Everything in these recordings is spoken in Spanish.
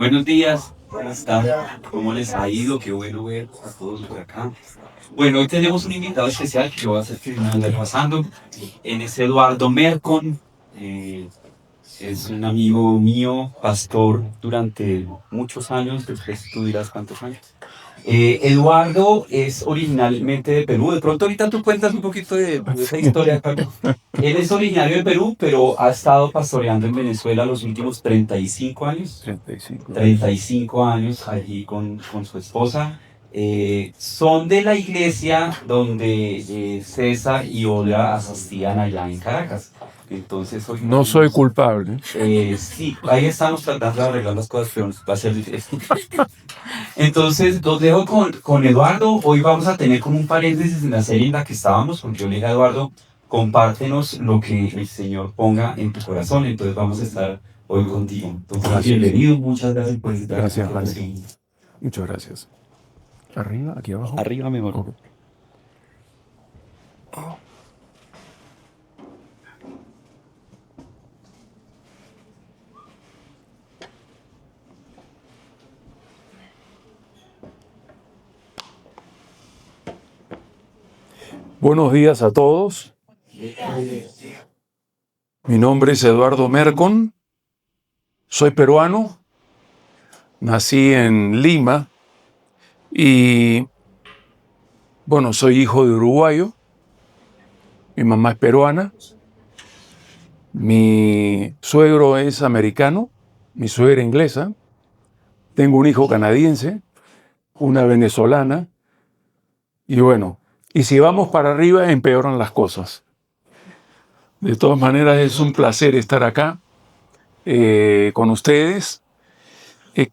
Buenos días, ¿cómo están? ¿Cómo les ha ido? Qué bueno ver a todos por acá. Bueno, hoy tenemos un invitado especial que yo voy a hacer que me ande pasando. Él es Eduardo Mercon. eh, es un amigo mío, pastor durante muchos años, después tú dirás cuántos años. Eduardo es originalmente de Perú. De pronto ahorita tú cuentas un poquito de esa historia, Carlos. Él es originario de Perú, pero ha estado pastoreando en Venezuela los últimos 35 años. 35. 35 años allí con su esposa. Son de la iglesia donde César y Olga asistían allá en Caracas. Entonces hoy No soy culpable. sí, ahí estamos tratando de arreglar las cosas, pero va a ser difícil. Entonces, los dejo con Eduardo. Hoy vamos a tener como un paréntesis en la serie en la que estábamos, porque yo le dije a Eduardo, compártenos lo que el Señor ponga en tu corazón. Entonces, vamos a estar hoy contigo. Entonces, bienvenido, muchas gracias por estar aquí. Gracias, Vale. Muchas gracias. ¿Arriba? ¿Aquí abajo? Arriba mejor. Ok. Buenos días a todos. Mi nombre es Eduardo Mercon. Soy peruano. Nací en Lima y, bueno, soy hijo de uruguayo. Mi mamá es peruana. Mi suegro es americano. Mi suegra inglesa. Tengo un hijo canadiense, una venezolana. Y bueno, y si vamos para arriba, empeoran las cosas. De todas maneras, es un placer estar acá con ustedes.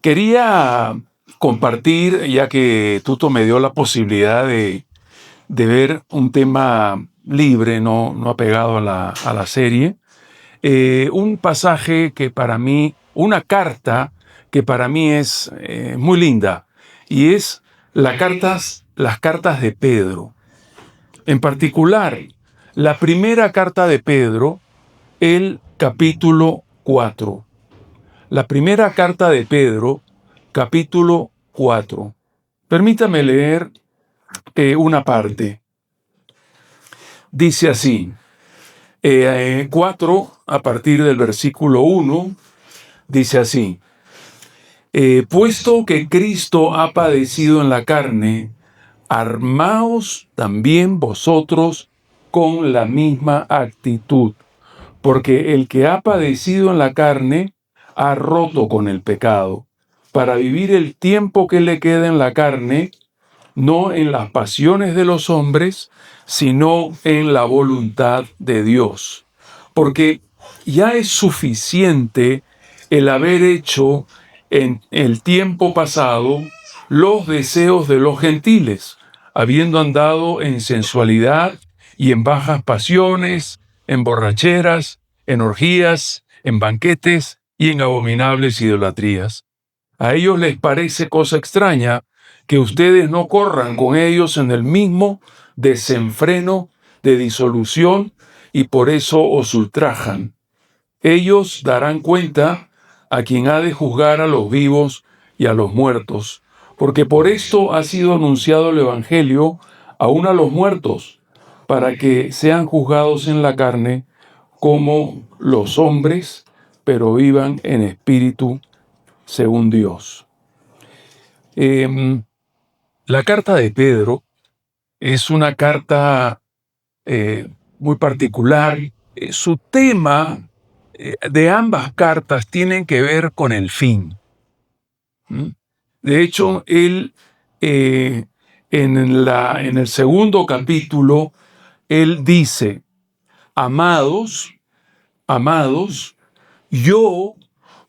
Quería compartir, ya que Tuto me dio la posibilidad de ver un tema libre, no apegado a la serie, un pasaje que para mí, una carta que para mí es muy linda, y es las cartas de Pedro. En particular, la primera carta de Pedro, el capítulo 4. La primera carta de Pedro, capítulo 4. Permítame leer una parte. Dice así, 4, a partir del versículo 1, dice así, puesto que Cristo ha padecido en la carne, armaos también vosotros con la misma actitud, porque el que ha padecido en la carne ha roto con el pecado, para vivir el tiempo que le queda en la carne, no en las pasiones de los hombres, sino en la voluntad de Dios. Porque ya es suficiente el haber hecho en el tiempo pasado los deseos de los gentiles, habiendo andado en sensualidad y en bajas pasiones, en borracheras, en orgías, en banquetes y en abominables idolatrías. A ellos les parece cosa extraña que ustedes no corran con ellos en el mismo desenfreno de disolución y por eso os ultrajan. Ellos darán cuenta a quien ha de juzgar a los vivos y a los muertos, porque por esto ha sido anunciado el Evangelio aún a los muertos, para que sean juzgados en la carne como los hombres, pero vivan en espíritu según Dios. La carta de Pedro es una carta muy particular. Su tema de ambas cartas tienen que ver con el fin. De hecho, él en el segundo capítulo, él dice, amados, yo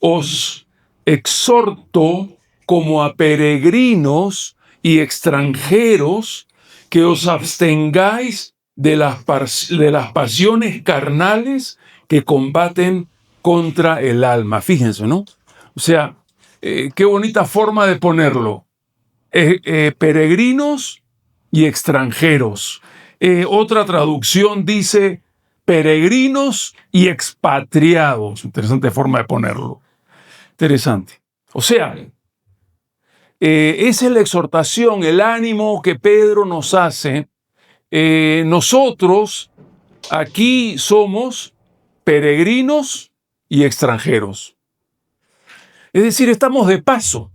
os exhorto como a peregrinos y extranjeros que os abstengáis de las pasiones carnales que combaten contra el alma. Fíjense, ¿no? O sea, qué bonita forma de ponerlo. Peregrinos y extranjeros. Otra traducción dice peregrinos y expatriados. Interesante forma de ponerlo. Interesante. O sea, esa es la exhortación, el ánimo que Pedro nos hace. Nosotros aquí somos peregrinos y extranjeros. Es decir, estamos de paso.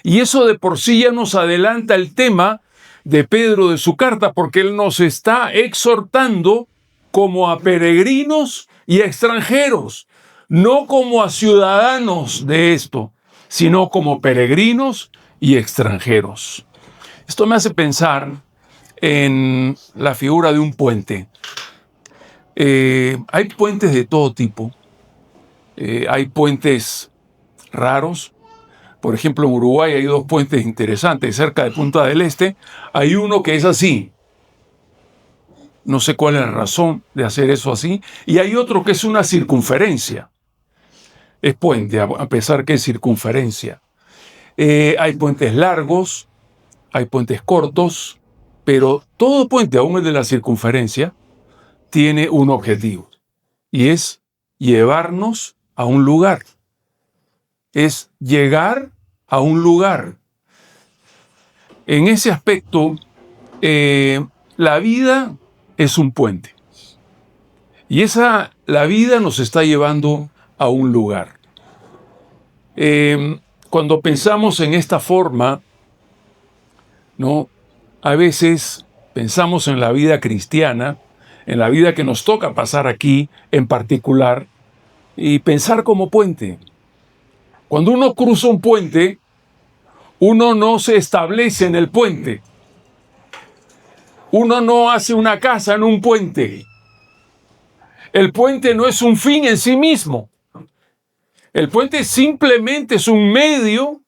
Y eso de por sí ya nos adelanta el tema de Pedro de su carta, porque él nos está exhortando como a peregrinos y extranjeros, no como a ciudadanos de esto, sino como peregrinos y extranjeros. Esto me hace pensar en la figura de un puente. Hay puentes de todo tipo. Hay puentes raros. Por ejemplo, en Uruguay hay dos puentes interesantes. Cerca de Punta del Este hay uno que es así. No sé cuál es la razón de hacer eso así. Y hay otro que es una circunferencia. Es puente, a pesar que es circunferencia. Hay puentes largos, hay puentes cortos, pero todo puente, aún el de la circunferencia, tiene un objetivo. Y es llevarnos a un lugar. Es llegar a un lugar. En ese aspecto, la vida es un puente. Y la vida nos está llevando a un lugar. Cuando pensamos en esta forma, ¿no? A veces pensamos en la vida cristiana, en la vida que nos toca pasar aquí en particular, y pensar como puente. Cuando uno cruza un puente, uno no se establece en el puente. Uno no hace una casa en un puente. El puente no es un fin en sí mismo. El puente simplemente es un medio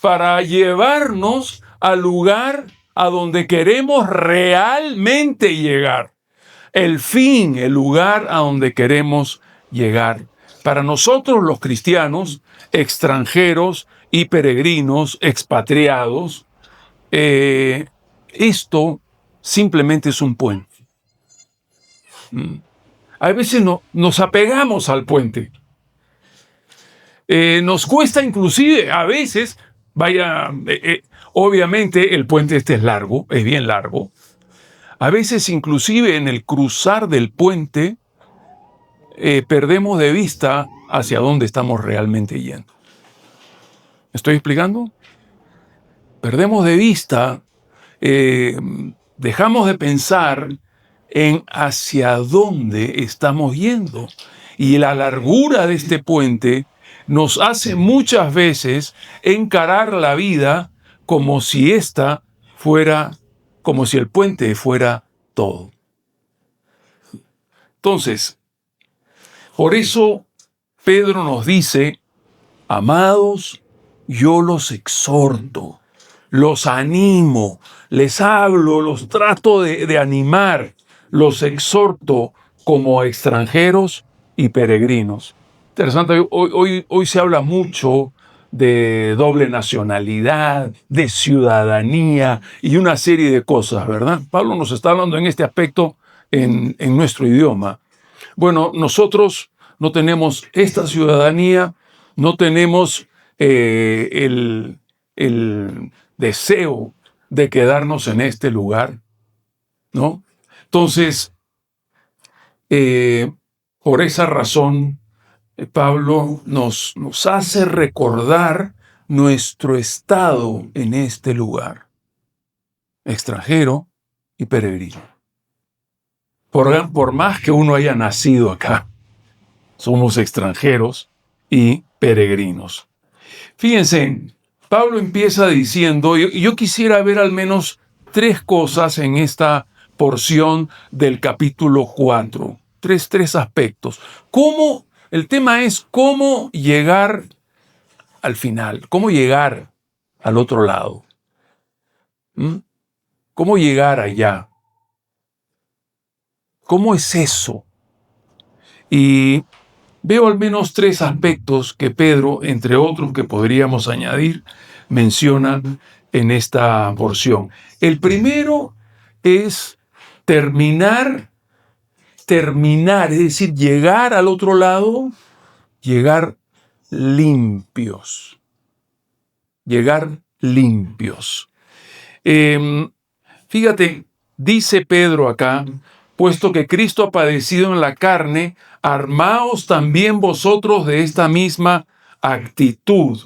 para llevarnos al lugar a donde queremos realmente llegar. El fin, el lugar a donde queremos llegar. Para nosotros los cristianos, extranjeros y peregrinos, expatriados, esto simplemente es un puente. A veces nos apegamos al puente. Nos cuesta inclusive, a veces, obviamente el puente este es largo, es bien largo. A veces inclusive en el cruzar del puente perdemos de vista hacia dónde estamos realmente yendo. ¿Me estoy explicando? Perdemos de vista, dejamos de pensar en hacia dónde estamos yendo. Y la largura de este puente nos hace muchas veces encarar la vida como si como si el puente fuera todo. Entonces, por eso Pedro nos dice, amados, yo los exhorto, los animo, les hablo, los trato de animar, los exhorto como extranjeros y peregrinos. Interesante, hoy se habla mucho de doble nacionalidad, de ciudadanía y una serie de cosas, ¿verdad? Pablo nos está hablando en este aspecto en nuestro idioma. Bueno, nosotros no tenemos esta ciudadanía, no tenemos el deseo de quedarnos en este lugar, ¿no? Entonces, por esa razón, Pablo nos hace recordar nuestro estado en este lugar, extranjero y peregrino. Por más que uno haya nacido acá, somos extranjeros y peregrinos. Fíjense, Pablo empieza diciendo, y yo quisiera ver al menos 3 cosas en esta porción del capítulo 4. Tres aspectos. El tema es cómo llegar al final, cómo llegar al otro lado. ¿Cómo llegar allá? ¿Cómo es eso? Y veo al menos 3 aspectos que Pedro, entre otros que podríamos añadir, menciona en esta porción. El primero es terminar, es decir, llegar al otro lado, llegar limpios. llegar limpios. Fíjate, dice Pedro acá, puesto que Cristo ha padecido en la carne, armaos también vosotros de esta misma actitud.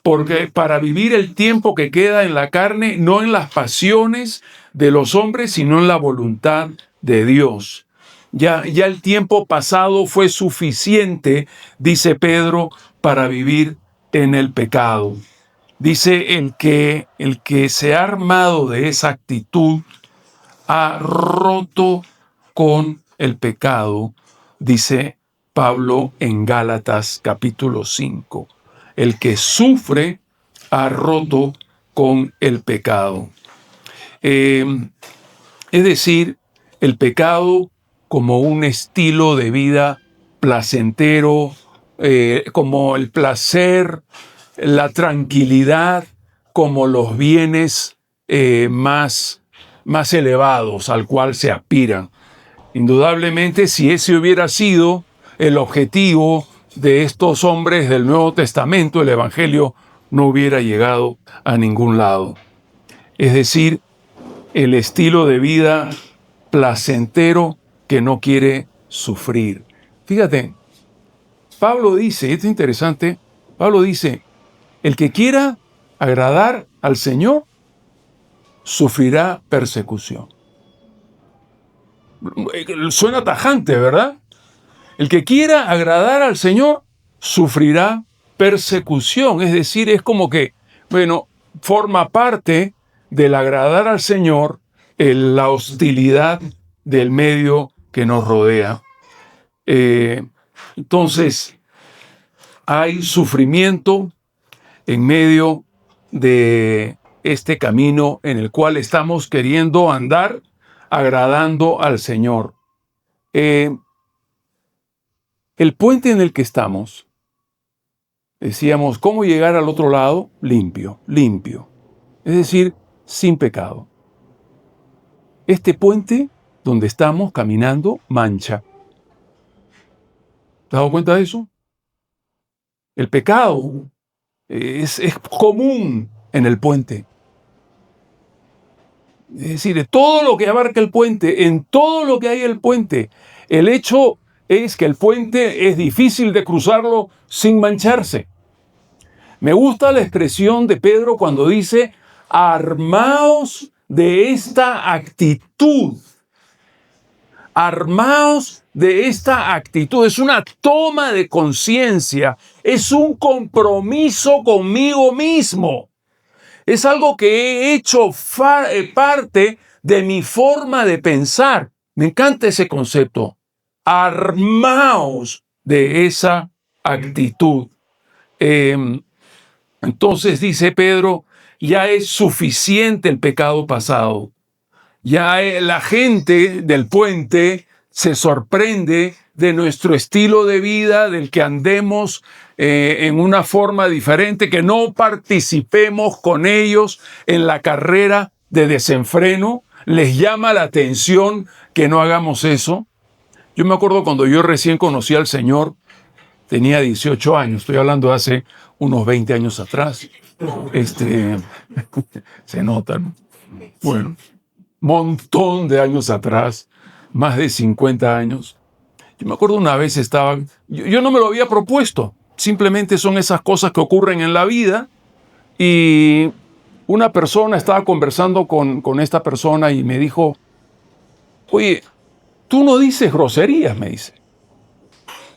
Porque para vivir el tiempo que queda en la carne, no en las pasiones de los hombres, sino en la voluntad de Dios. Ya el tiempo pasado fue suficiente, dice Pedro, para vivir en el pecado. Dice el que se ha armado de esa actitud ha roto con el pecado, dice Pablo en Gálatas capítulo 5. El que sufre ha roto con el pecado. Es decir, el pecado como un estilo de vida placentero, como el placer, la tranquilidad, como los bienes más elevados al cual se aspiran. Indudablemente, si ese hubiera sido el objetivo de estos hombres del Nuevo Testamento, el Evangelio no hubiera llegado a ningún lado. Es decir, el estilo de vida placentero que no quiere sufrir. Fíjate, Pablo dice, esto es interesante, Pablo dice, el que quiera agradar al Señor sufrirá persecución. Suena tajante, ¿verdad? El que quiera agradar al Señor sufrirá persecución. Es decir, es como que, bueno, forma parte del agradar al Señor la hostilidad del medio que nos rodea. Entonces, hay sufrimiento en medio de este camino en el cual estamos queriendo andar agradando al Señor. El puente en el que estamos, decíamos, ¿cómo llegar al otro lado? Limpio, es decir, sin pecado. Este puente donde estamos caminando mancha. ¿Te has dado cuenta de eso? El pecado es común en el puente. Es decir, de todo lo que abarca el puente, en todo lo que hay el puente, el hecho es que el puente es difícil de cruzarlo sin mancharse. Me gusta la expresión de Pedro cuando dice, armaos de esta actitud. Armaos de esta actitud. Es una toma de conciencia, es un compromiso conmigo mismo. Es algo que he hecho parte de mi forma de pensar. Me encanta ese concepto. Armaos de esa actitud. Entonces dice Pedro, ya es suficiente el pecado pasado. Ya la gente del puente se sorprende de nuestro estilo de vida, del que andemos en una forma diferente, que no participemos con ellos en la carrera de desenfreno. Les llama la atención que no hagamos eso. Yo me acuerdo cuando yo recién conocí al Señor, tenía 18 años, estoy hablando de hace unos 20 años atrás. Se nota, ¿no? Bueno, montón de años atrás, más de 50 años. Yo me acuerdo una vez yo no me lo había propuesto, simplemente son esas cosas que ocurren en la vida, y una persona estaba conversando con esta persona y me dijo, oye, tú no dices groserías, me dice.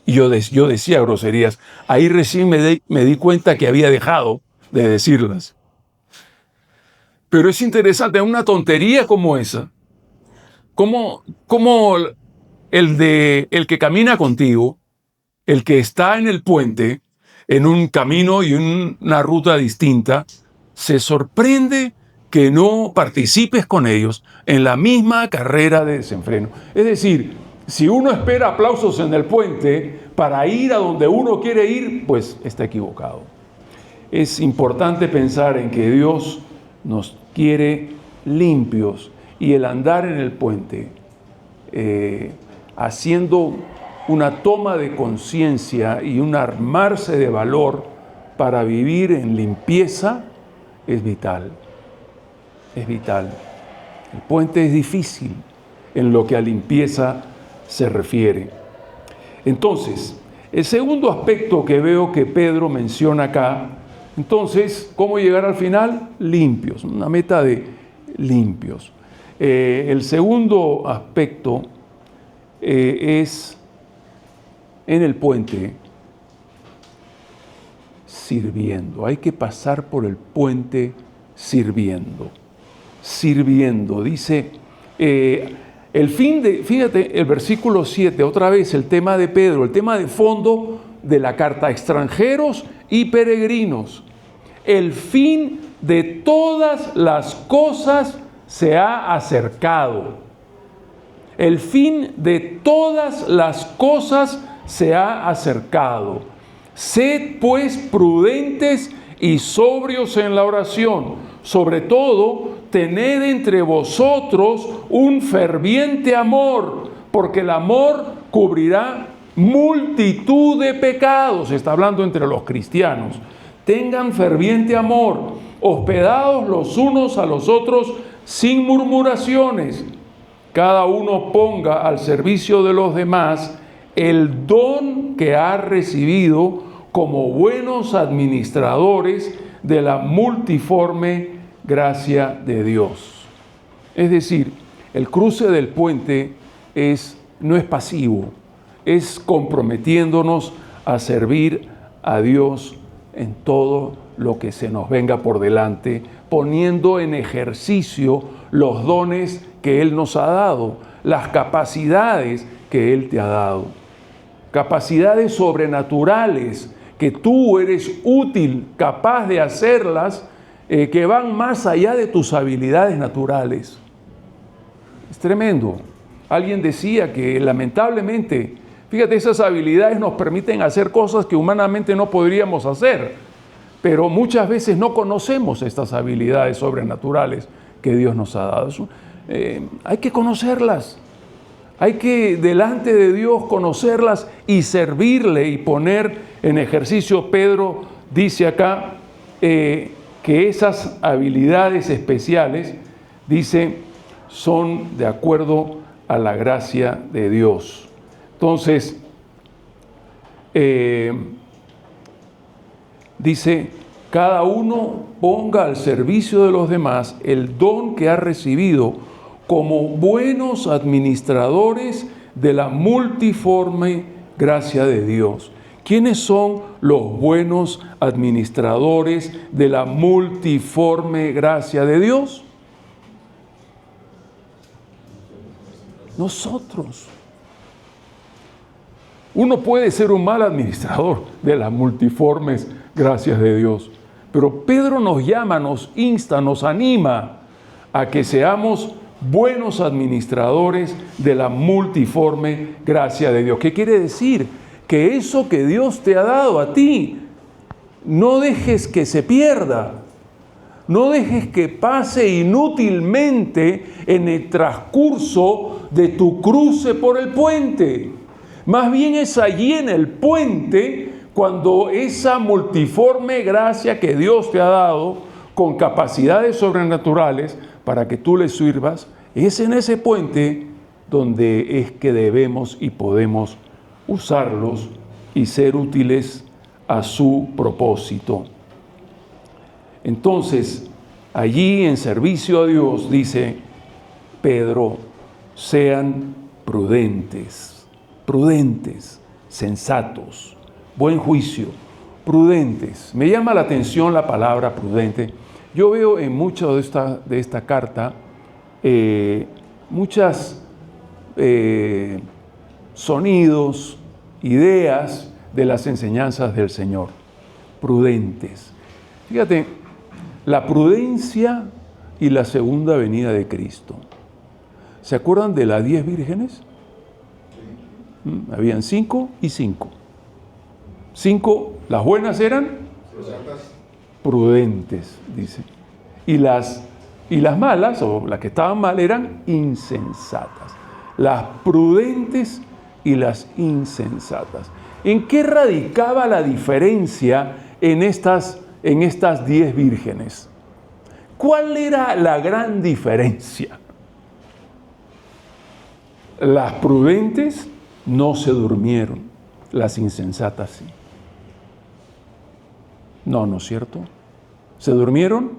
Y yo decía groserías. Ahí recién me di cuenta que había dejado de decirlas. Pero es interesante, una tontería como esa, como el que camina contigo, el que está en el puente, en un camino y una ruta distinta, se sorprende que no participes con ellos en la misma carrera de desenfreno. Es decir, si uno espera aplausos en el puente para ir a donde uno quiere ir, pues está equivocado. Es importante pensar en que Dios nos quiere limpios, y el andar en el puente, haciendo una toma de conciencia y un armarse de valor para vivir en limpieza es vital. Es vital. El puente es difícil en lo que a limpieza se refiere. Entonces, el segundo aspecto que veo que Pedro menciona acá, entonces, ¿cómo llegar al final? Limpios, una meta de limpios. El segundo aspecto es en el puente sirviendo. Hay que pasar por el puente sirviendo. Sirviendo, dice fíjate, el versículo 7, otra vez el tema de Pedro, el tema de fondo de la carta, extranjeros y peregrinos. El fin de todas las cosas se ha acercado. El fin de todas las cosas se ha acercado. Sed pues prudentes y sobrios en la oración. Sobre todo, tened entre vosotros un ferviente amor, porque el amor cubrirá multitud de pecados. Está hablando entre los cristianos. Tengan ferviente amor, hospedados los unos a los otros sin murmuraciones. Cada uno ponga al servicio de los demás el don que ha recibido como buenos administradores de la multiforme gracia de Dios. Es decir, el cruce del puente no es pasivo, es comprometiéndonos a servir a Dios en todo lo que se nos venga por delante, poniendo en ejercicio los dones que Él nos ha dado, las capacidades que Él te ha dado, capacidades sobrenaturales que tú eres útil, capaz de hacerlas, que van más allá de tus habilidades naturales. Es tremendo. Alguien decía que lamentablemente, fíjate, esas habilidades nos permiten hacer cosas que humanamente no podríamos hacer, pero muchas veces no conocemos estas habilidades sobrenaturales que Dios nos ha dado. Hay que conocerlas, hay que delante de Dios conocerlas y servirle y poner en ejercicio. Pedro dice acá que esas habilidades especiales, dice, son de acuerdo a la gracia de Dios. Entonces, dice, cada uno ponga al servicio de los demás el don que ha recibido como buenos administradores de la multiforme gracia de Dios. ¿Quiénes son los buenos administradores de la multiforme gracia de Dios? Nosotros. Uno puede ser un mal administrador de las multiformes gracias de Dios, pero Pedro nos llama, nos insta, nos anima a que seamos buenos administradores de la multiforme gracia de Dios. ¿Qué quiere decir? Que eso que Dios te ha dado a ti, no dejes que se pierda, no dejes que pase inútilmente en el transcurso de tu cruce por el puente. Más bien es allí en el puente cuando esa multiforme gracia que Dios te ha dado con capacidades sobrenaturales para que tú le sirvas, es en ese puente donde es que debemos y podemos usarlos y ser útiles a su propósito. Entonces, allí en servicio a Dios, dice Pedro, sean prudentes, sensatos, buen juicio, prudentes. Me llama la atención la palabra prudente. Yo veo en mucho de esta carta muchas sonidos, ideas de las enseñanzas del Señor. Prudentes. Fíjate, la prudencia y la segunda venida de Cristo. ¿Se acuerdan de las 10 vírgenes? Habían 5 y 5. 5, las buenas eran prudentes, dice. Y las malas, o las que estaban mal, eran insensatas. Las prudentes y las insensatas. ¿En qué radicaba la diferencia en estas 10 vírgenes. ¿Cuál era la gran diferencia? Las prudentes no se durmieron, las insensatas sí. No, ¿no es cierto? ¿Se durmieron?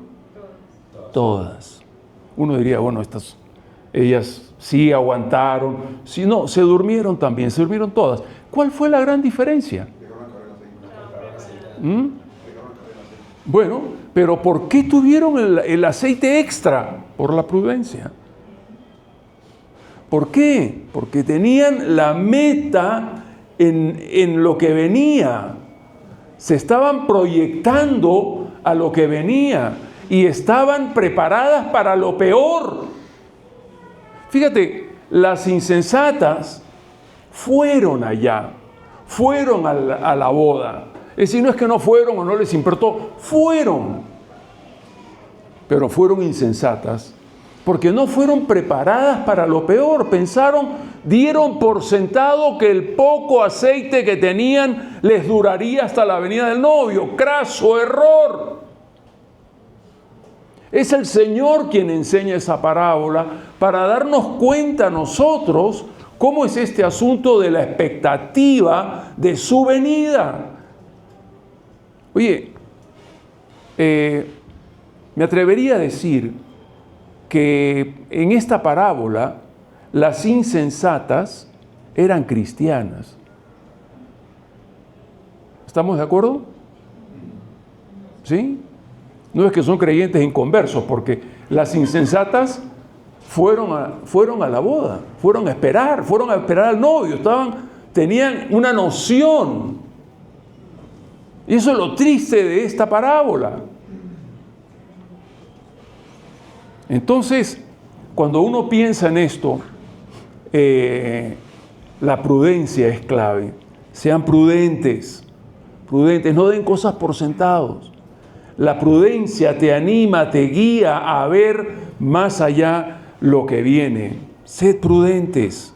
Todas. Uno diría, bueno, ellas sí aguantaron. Sí, no, se durmieron también, se durmieron todas. ¿Cuál fue la gran diferencia? Bueno, pero ¿por qué tuvieron el aceite extra? Por la prudencia. ¿Por qué? Porque tenían la meta en lo que venía. Se estaban proyectando a lo que venía y estaban preparadas para lo peor. Fíjate, las insensatas fueron allá, fueron a la boda. Es decir, no es que no fueron o no les importó, fueron. Pero fueron insensatas porque no fueron preparadas para lo peor. Dieron por sentado que el poco aceite que tenían les duraría hasta la venida del novio. ¡Craso error! Es el Señor quien enseña esa parábola para darnos cuenta a nosotros cómo es este asunto de la expectativa de su venida. Oye, me atrevería a decir que en esta parábola las insensatas eran cristianas. ¿Estamos de acuerdo? ¿Sí? No es que son creyentes inconversos, porque las insensatas fueron a la boda, fueron a esperar al novio, tenían una noción. Y eso es lo triste de esta parábola. Entonces, cuando uno piensa en esto, la prudencia es clave. Sean prudentes, no den cosas por sentados. La prudencia te anima, te guía a ver más allá lo que viene. Sed prudentes.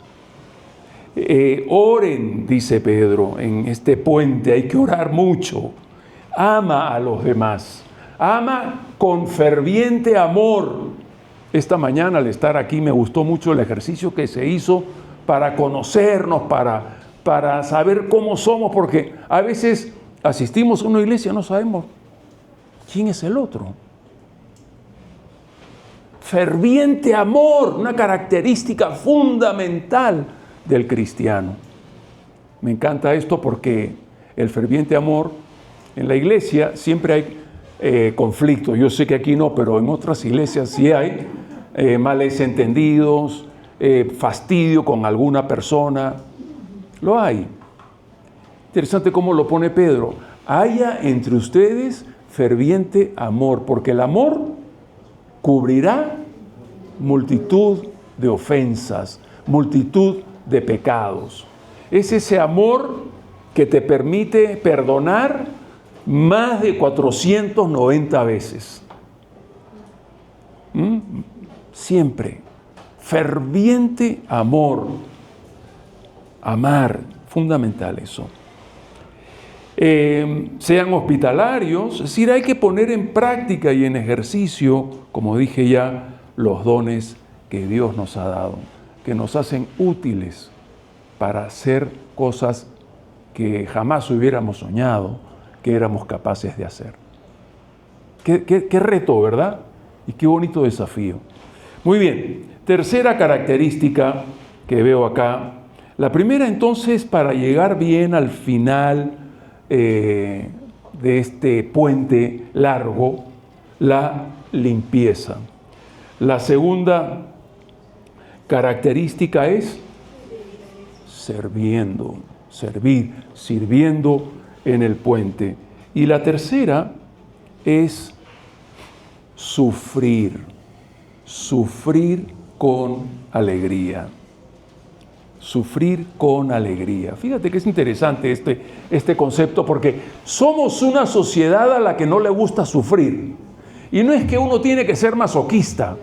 Oren, dice Pedro, en este puente hay que orar mucho. Ama a los demás. Ama con ferviente amor. Esta mañana al estar aquí me gustó mucho el ejercicio que se hizo para conocernos, para saber cómo somos, porque a veces asistimos a una iglesia y no sabemos quién es el otro. Ferviente amor, una característica fundamental del cristiano. Me encanta esto porque el ferviente amor en la iglesia siempre hay conflictos. Yo sé que aquí no, pero en otras iglesias sí hay males entendidos, fastidio con alguna persona. Lo hay. Interesante cómo lo pone Pedro. Haya entre ustedes ferviente amor, porque el amor cubrirá multitud de ofensas, multitud de pecados. Es ese amor que te permite perdonar más de 490 veces. Siempre. Ferviente amor. Amar. Fundamental eso. Sean hospitalarios. Es decir, hay que poner en práctica y en ejercicio, como dije ya, los dones que Dios nos ha dado, que nos hacen útiles para hacer cosas que jamás hubiéramos soñado que éramos capaces de hacer. Qué reto, ¿verdad? Y qué bonito desafío. Muy bien, tercera característica que veo acá. La primera, entonces, para llegar bien al final de este puente largo, la limpieza. La segunda característica es sirviendo en el puente. Y la tercera es sufrir con alegría. Sufrir con alegría. Fíjate que es interesante este concepto, porque somos una sociedad a la que no le gusta sufrir. Y no es que uno tiene que ser masoquista.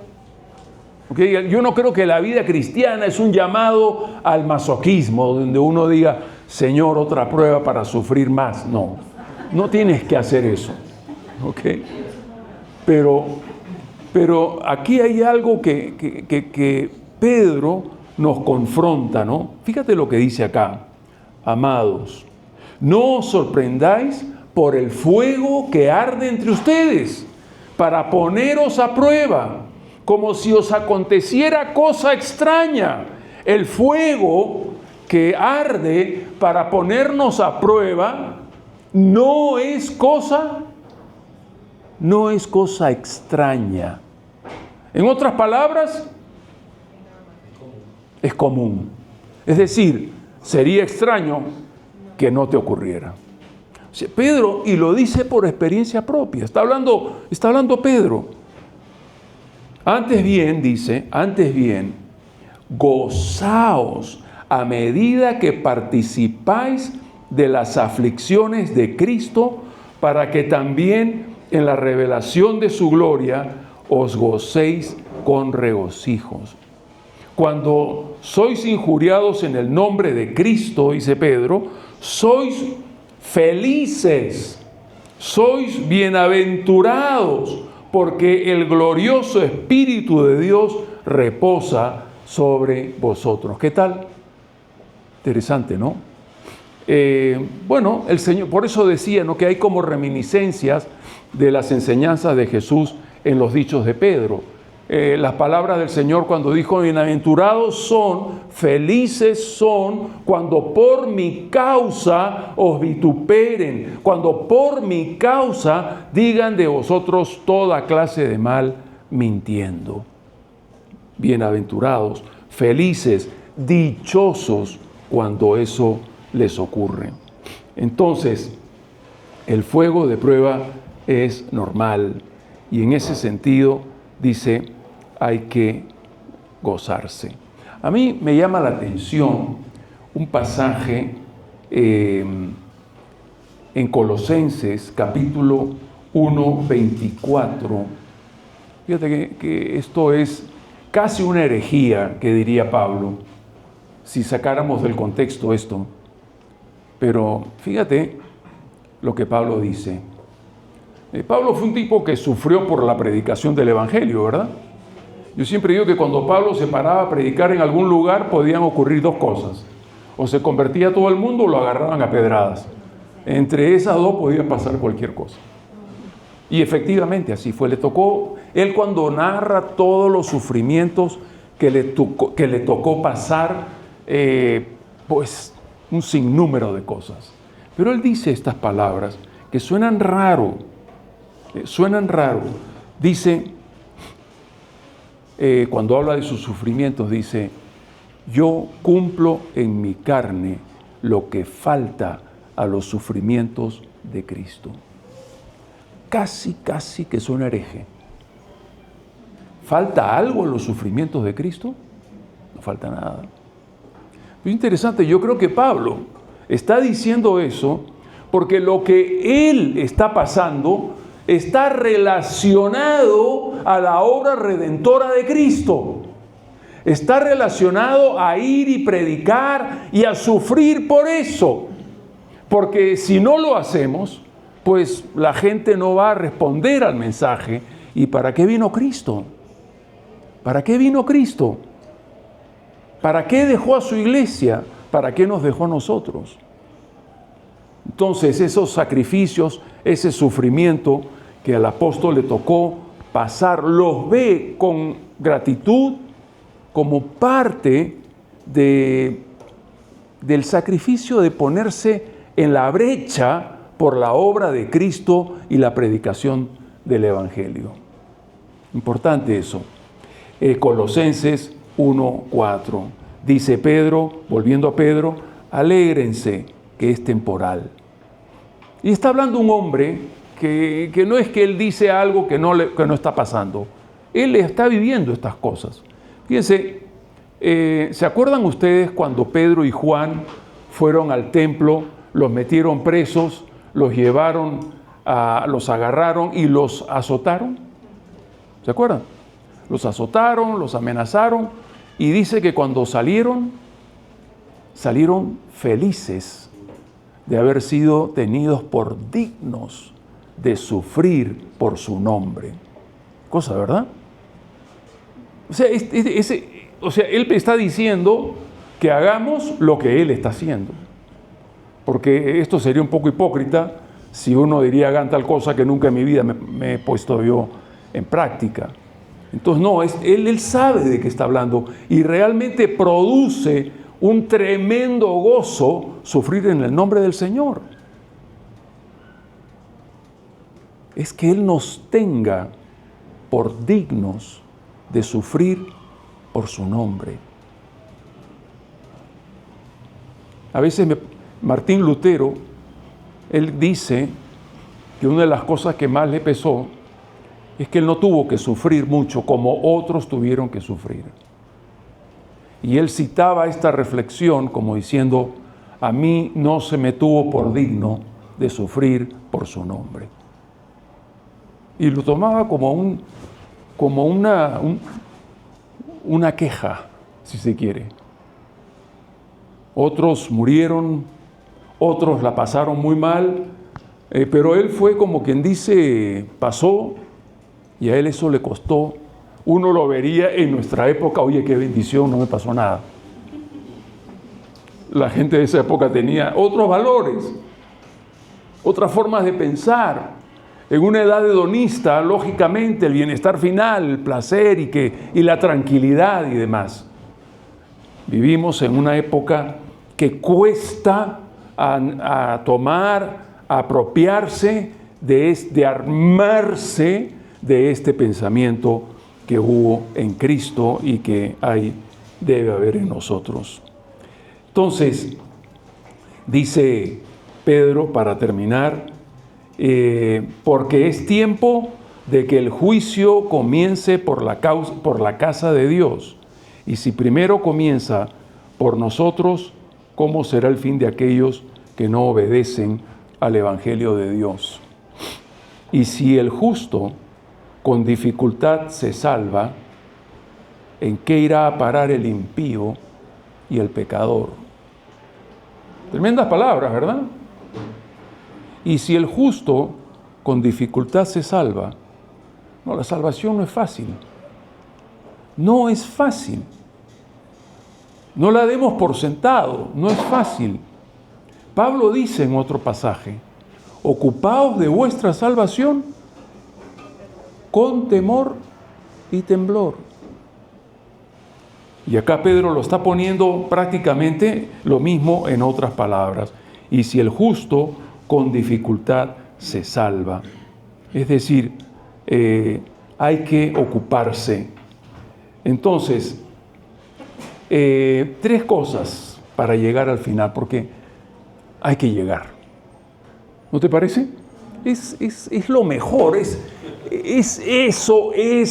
¿Okay? Yo no creo que la vida cristiana es un llamado al masoquismo, donde uno diga, Señor, otra prueba para sufrir más. No. No tienes que hacer eso, ¿ok? Pero aquí hay algo que Pedro nos confronta, ¿no? Fíjate lo que dice acá. Amados, no os sorprendáis por el fuego que arde entre ustedes, para poneros a prueba, como si os aconteciera cosa extraña. El fuego que arde para ponernos a prueba no es cosa extraña. En otras palabras, es común. Es decir, sería extraño que no te ocurriera. O sea, Pedro, y lo dice por experiencia propia, está hablando Pedro. Antes bien, dice, gozaos a medida que participáis de las aflicciones de Cristo, para que también en la revelación de su gloria os gocéis con regocijos. Cuando sois injuriados en el nombre de Cristo, dice Pedro, sois felices, sois bienaventurados, porque el glorioso Espíritu de Dios reposa sobre vosotros. ¿Qué tal? Interesante, ¿no? Bueno, el Señor, por eso decía, ¿no?, que hay como reminiscencias de las enseñanzas de Jesús en los dichos de Pedro. Las palabras del Señor cuando dijo, bienaventurados son, felices son, cuando por mi causa os vituperen, cuando por mi causa digan de vosotros toda clase de mal mintiendo. Bienaventurados, felices, dichosos cuando eso les ocurre. Entonces, el fuego de prueba es normal y en ese sentido, dice, hay que gozarse. A mí me llama la atención un pasaje en Colosenses, capítulo 1, 24. Fíjate que esto es casi una herejía, que diría Pablo, si sacáramos del contexto esto. Pero fíjate lo que Pablo dice. Pablo fue un tipo que sufrió por la predicación del Evangelio, ¿verdad? Yo siempre digo que cuando Pablo se paraba a predicar en algún lugar podían ocurrir dos cosas. O se convertía todo el mundo o lo agarraban a pedradas. Entre esas dos podía pasar cualquier cosa. Y efectivamente así fue. Le tocó, él cuando narra todos los sufrimientos que le tocó pasar, pues un sinnúmero de cosas. Pero él dice estas palabras que suenan raro. Dice, cuando habla de sus sufrimientos, dice, yo cumplo en mi carne lo que falta a los sufrimientos de Cristo. Casi que suena hereje. ¿Falta algo en los sufrimientos de Cristo? No falta nada. Es interesante, yo creo que Pablo está diciendo eso porque lo que él está pasando está relacionado a la obra redentora de Cristo. Está relacionado a ir y predicar y a sufrir por eso. Porque si no lo hacemos, pues la gente no va a responder al mensaje. ¿Y para qué vino Cristo? ¿Para qué vino Cristo? ¿Para qué dejó a su iglesia? ¿Para qué nos dejó a nosotros? Entonces, esos sacrificios, ese sufrimiento que al apóstol le tocó pasar, los ve con gratitud como parte del sacrificio de ponerse en la brecha por la obra de Cristo y la predicación del Evangelio. Importante eso. Colosenses 1:4. Dice Pedro, volviendo a Pedro, alégrense que es temporal. Y está hablando un hombre que no es que él dice algo que no está pasando. Él está viviendo estas cosas. Fíjense, ¿se acuerdan ustedes cuando Pedro y Juan fueron al templo, los metieron presos, los llevaron, los agarraron y los azotaron? ¿Se acuerdan? Los azotaron, los amenazaron y dice que cuando salieron felices. de haber sido tenidos por dignos de sufrir por su nombre. Cosa, ¿verdad? O sea, Él está diciendo que hagamos lo que Él está haciendo. Porque esto sería un poco hipócrita si uno diría hagan tal cosa que nunca en mi vida me he puesto yo en práctica. Entonces no, Él sabe de qué está hablando y realmente produce un tremendo gozo sufrir en el nombre del Señor. Es que Él nos tenga por dignos de sufrir por su nombre. A veces Martín Lutero, él dice que una de las cosas que más le pesó es que él no tuvo que sufrir mucho como otros tuvieron que sufrir. Y él citaba esta reflexión como diciendo, a mí no se me tuvo por digno de sufrir por su nombre. Y lo tomaba como una queja, si se quiere. Otros murieron, otros la pasaron muy mal, pero él fue como quien dice, pasó, y a él eso le costó. Uno lo vería en nuestra época, oye, qué bendición, no me pasó nada. La gente de esa época tenía otros valores, otras formas de pensar. En una edad hedonista, lógicamente, el bienestar final, el placer y la tranquilidad y demás. Vivimos en una época que cuesta a tomar, a apropiarse, de armarse de este pensamiento que hubo en Cristo y que debe haber en nosotros. Entonces, dice Pedro, para terminar, porque es tiempo de que el juicio comience por la casa de Dios. Y si primero comienza por nosotros, ¿cómo será el fin de aquellos que no obedecen al Evangelio de Dios? Y si el justo con dificultad se salva, ¿en qué irá a parar el impío y el pecador? Tremendas palabras, ¿verdad? Y si el justo con dificultad se salva, no, la salvación no es fácil. No es fácil. No la demos por sentado, no es fácil. Pablo dice en otro pasaje, ocupaos de vuestra salvación con temor y temblor. Y acá Pedro lo está poniendo prácticamente lo mismo en otras palabras. Y si el justo con dificultad se salva. Es decir, hay que ocuparse. Entonces, tres cosas para llegar al final, porque hay que llegar. ¿No te parece? Es lo mejor, es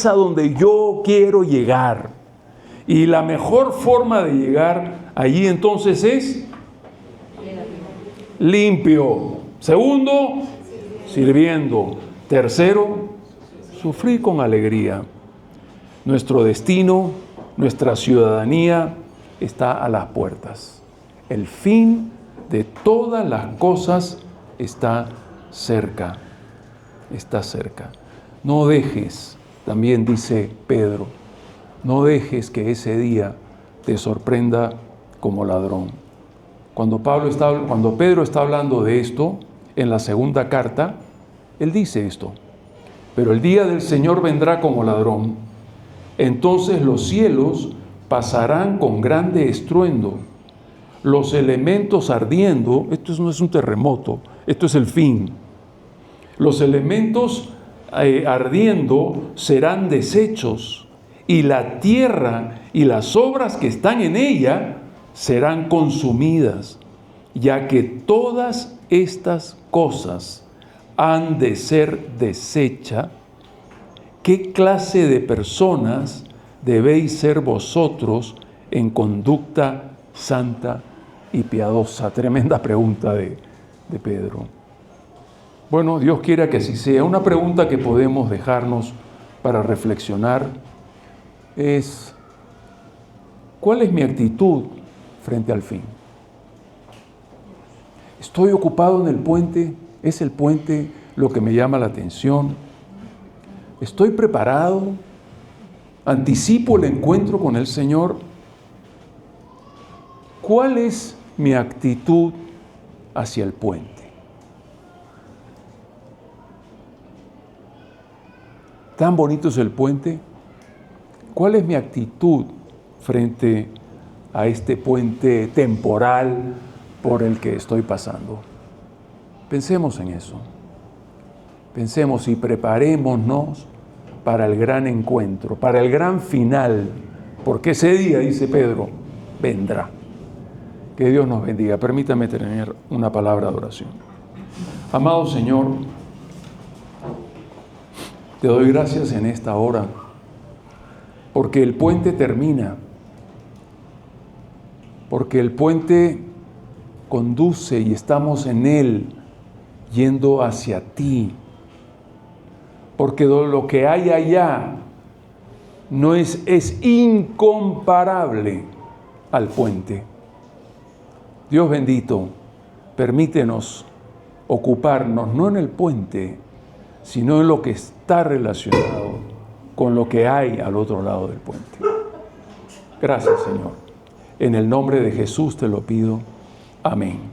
a donde yo quiero llegar. Y la mejor forma de llegar allí entonces es limpio. Segundo, sirviendo. Tercero, sufrir con alegría. Nuestro destino, nuestra ciudadanía está a las puertas. El fin de todas las cosas está cerca. Está cerca. No dejes, también dice Pedro, no dejes que ese día te sorprenda como ladrón. Cuando Pedro está hablando de esto, en la segunda carta, él dice esto, pero el día del Señor vendrá como ladrón, entonces los cielos pasarán con grande estruendo, los elementos ardiendo, esto no es un terremoto, esto es el fin, los elementos ardiendo serán deshechos, y la tierra y las obras que están en ella serán consumidas, ya que todas estas cosas han de ser deshechas. ¿Qué clase de personas debéis ser vosotros en conducta santa y piadosa? Tremenda pregunta de Pedro. Bueno, Dios quiera que así sea. Una pregunta que podemos dejarnos para reflexionar es, ¿cuál es mi actitud frente al fin? Estoy ocupado en el puente, es el puente lo que me llama la atención. Estoy preparado, anticipo el encuentro con el Señor. ¿Cuál es mi actitud hacia el puente? ¿Tan bonito es el puente? ¿Cuál es mi actitud frente a este puente temporal por el que estoy pasando? Pensemos en eso. Pensemos y preparémonos para el gran encuentro, para el gran final, porque ese día, dice Pedro, vendrá. Que Dios nos bendiga. Permítame tener una palabra de oración. Amado Señor, te doy gracias en esta hora, porque el puente termina, porque el puente conduce y estamos en él, yendo hacia ti, porque lo que hay allá no es incomparable al puente. Dios bendito, permítenos ocuparnos no en el puente, sino en lo que está relacionado con lo que hay al otro lado del puente. Gracias, Señor. En el nombre de Jesús te lo pido. Amén.